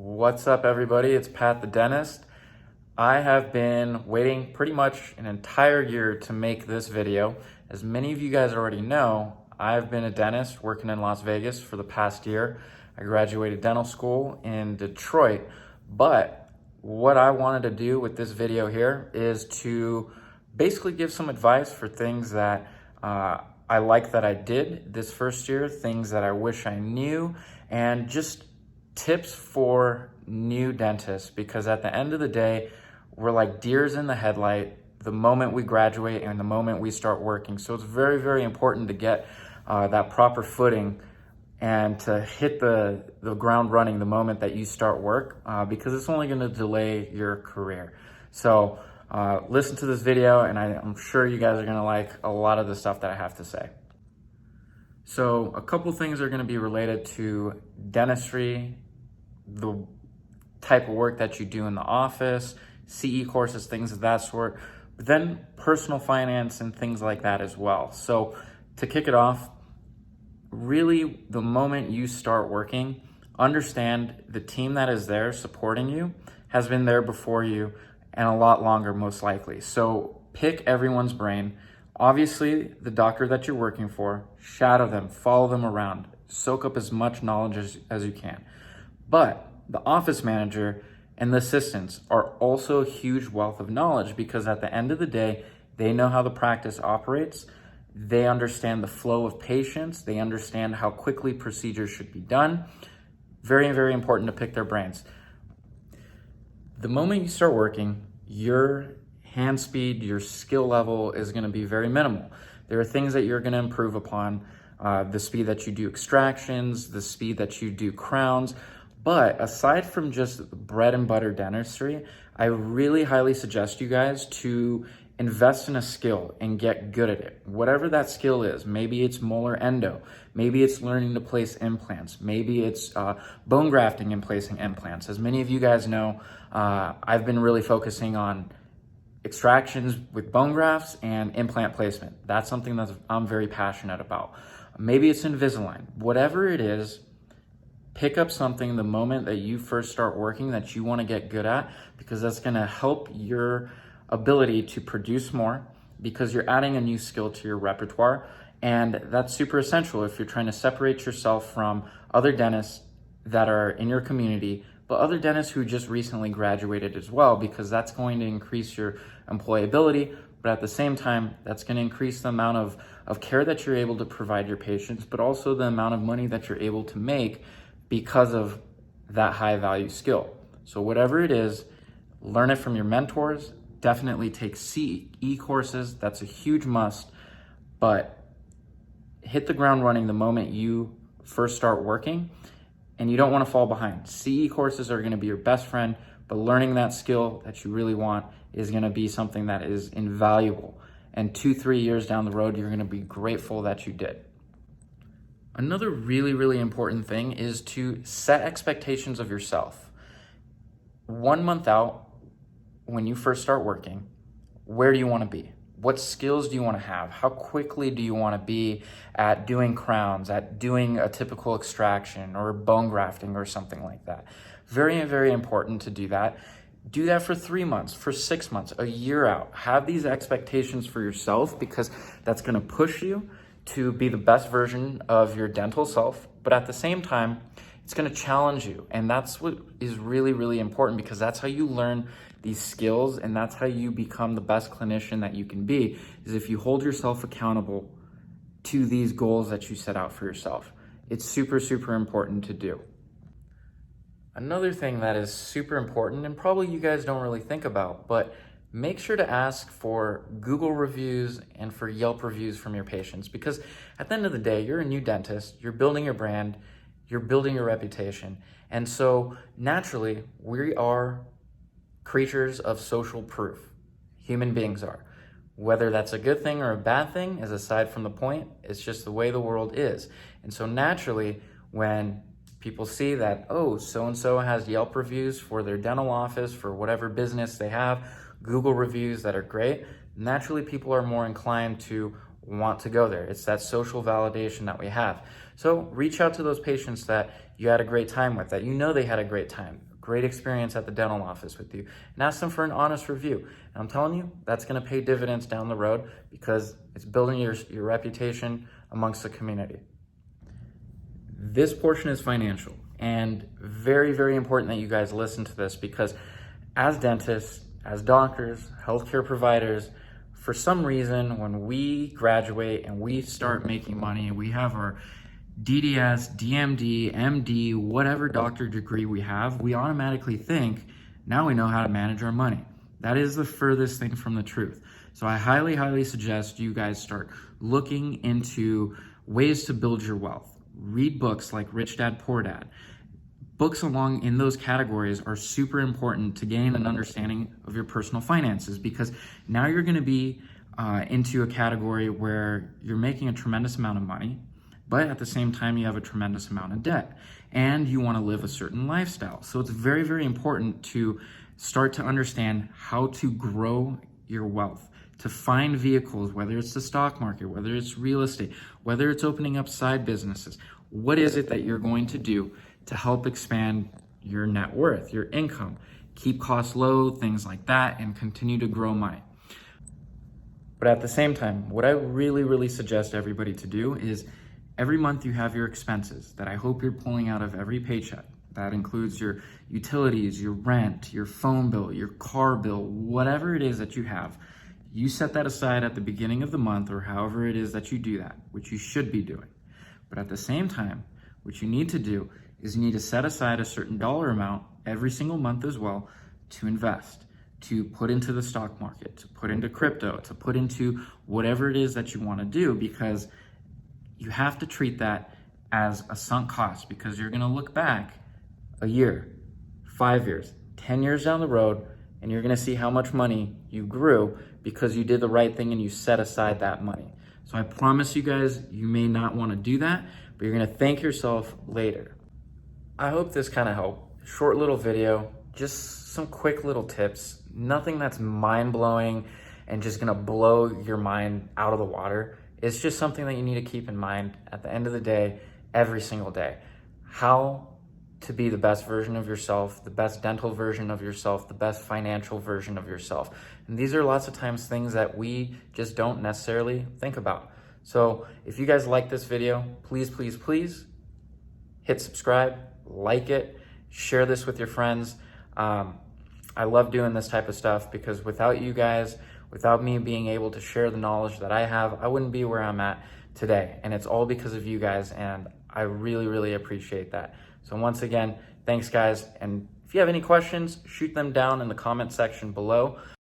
What's up, everybody? It's Pat the Dentist. I have been waiting pretty much an entire year to make this video. As many of you guys already know, I've been a dentist working in Las Vegas for the past year. I graduated dental school in Detroit, but what I wanted to do with this video here is to basically give some advice for things that I like that I did this first year, things that I wish I knew, and just tips for new dentists, because at the end of the day, we're like deers in the headlight the moment we graduate and the moment we start working. So it's very, very important to get that proper footing and to hit the ground running the moment that you start work, because it's only going to delay your career. So listen to this video, and I'm sure you guys are going to like a lot of the stuff that I have to say. So a couple things are going to be related to dentistry, the type of work that you do in the office, CE courses, things of that sort, but then personal finance and things like that as well. So to kick it off, really the moment you start working, understand the team that is there supporting you has been there before you and a lot longer, most likely. So pick everyone's brain. Obviously, the doctor that you're working for, shadow them, follow them around, soak up as much knowledge as you can. But the office manager and the assistants are also a huge wealth of knowledge, because at the end of the day, they know how the practice operates. They understand the flow of patients. They understand how quickly procedures should be done. Very, very important to pick their brains. The moment you start working, your hand speed, your skill level is going to be very minimal. There are things that you're going to improve upon, the speed that you do extractions, the speed that you do crowns. But aside from just bread and butter dentistry, I really highly suggest you guys to invest in a skill and get good at it. Whatever that skill is, maybe it's molar endo, maybe it's learning to place implants, maybe it's bone grafting and placing implants. As many of you guys know, I've been really focusing on extractions with bone grafts and implant placement. That's something that I'm very passionate about. Maybe it's Invisalign. Whatever it is, pick up something the moment that you first start working that you want to get good at, because that's going to help your ability to produce more, because you're adding a new skill to your repertoire. And that's super essential if you're trying to separate yourself from other dentists that are in your community, but other dentists who just recently graduated as well, because that's going to increase your employability. But at the same time, that's going to increase the amount of care that you're able to provide your patients, but also the amount of money that you're able to make because of that high value skill. So whatever it is, learn it from your mentors. Definitely take CE courses. That's a huge must, but hit the ground running the moment you first start working, and you don't want to fall behind. CE courses are going to be your best friend, but learning that skill that you really want is going to be something that is invaluable. And 2-3 years down the road, you're going to be grateful that you did. Another really, really important thing is to set expectations of yourself. 1 month out, when you first start working, where do you want to be? What skills do you want to have? How quickly do you want to be at doing crowns, at doing a typical extraction or bone grafting or something like that? Very, very important to do that. Do that for 3 months, for 6 months, a year out. Have these expectations for yourself, because that's going to push you to be the best version of your dental self. But at the same time, it's going to challenge you. And that's what is really, really important, because that's how you learn these skills, and that's how you become the best clinician that you can be, is if you hold yourself accountable to these goals that you set out for yourself. It's super, super important to do. Another thing that is super important, and probably you guys don't really think about, but make sure to ask for Google reviews and for Yelp reviews from your patients, because at the end of the day, you're a new dentist, you're building your brand, you're building your reputation. And so naturally, we are creatures of social proof. Human beings are. Whether that's a good thing or a bad thing is aside from the point. It's just the way the world is. And so naturally, when people see that, oh, so-and-so has Yelp reviews for their dental office, for whatever business they have, Google reviews that are great, naturally people are more inclined to want to go there. It's that social validation that we have. So reach out to those patients that you had a great time with, that you know they had a great time. great experience at the dental office with you, and ask them for an honest review. And I'm telling you, that's gonna pay dividends down the road because it's building your reputation amongst the community. This portion is financial, and very, very important that you guys listen to this, because as dentists, as doctors, healthcare providers, for some reason, when we graduate and we start making money, we have our DDS, DMD, MD, whatever doctor degree we have, we automatically think, now we know how to manage our money. That is the furthest thing from the truth. So I highly, highly suggest you guys start looking into ways to build your wealth. Read books like Rich Dad, Poor Dad. Books along in those categories are super important to gain an understanding of your personal finances, because now you're going to be into a category where you're making a tremendous amount of money, but at the same time you have a tremendous amount of debt and you want to live a certain lifestyle. So it's very, very important to start to understand how to grow your wealth, to find vehicles, whether it's the stock market, whether it's real estate, whether it's opening up side businesses. What is it that you're going to do to help expand your net worth, your income, keep costs low, things like that, and continue to grow money? But at the same time, what I really, really suggest everybody to do is every month you have your expenses that I hope you're pulling out of every paycheck. That includes your utilities, your rent, your phone bill, your car bill, whatever it is that you have. You set that aside at the beginning of the month, or however it is that you do that, which you should be doing. But at the same time, what you need to do is you need to set aside a certain dollar amount every single month as well to invest, to put into the stock market, to put into crypto, to put into whatever it is that you want to do, because you have to treat that as a sunk cost, because you're going to look back a year, 5 years, 10 years down the road, and you're going to see how much money you grew because you did the right thing and you set aside that money. So I promise you guys, you may not want to do that, but you're going to thank yourself later. I hope this kind of helped. Short little video, just some quick little tips, nothing that's mind-blowing and just going to blow your mind out of the water. It's just something that you need to keep in mind at the end of the day, every single day. How to be the best version of yourself, the best dental version of yourself, the best financial version of yourself. And these are lots of times things that we just don't necessarily think about. So if you guys like this video, please, please, please hit subscribe, like it, share this with your friends. I love doing this type of stuff because without you guys, without me being able to share the knowledge that I have, I wouldn't be where I'm at today. And it's all because of you guys, and I really, really appreciate that. So once again, thanks guys. And if you have any questions, shoot them down in the comment section below.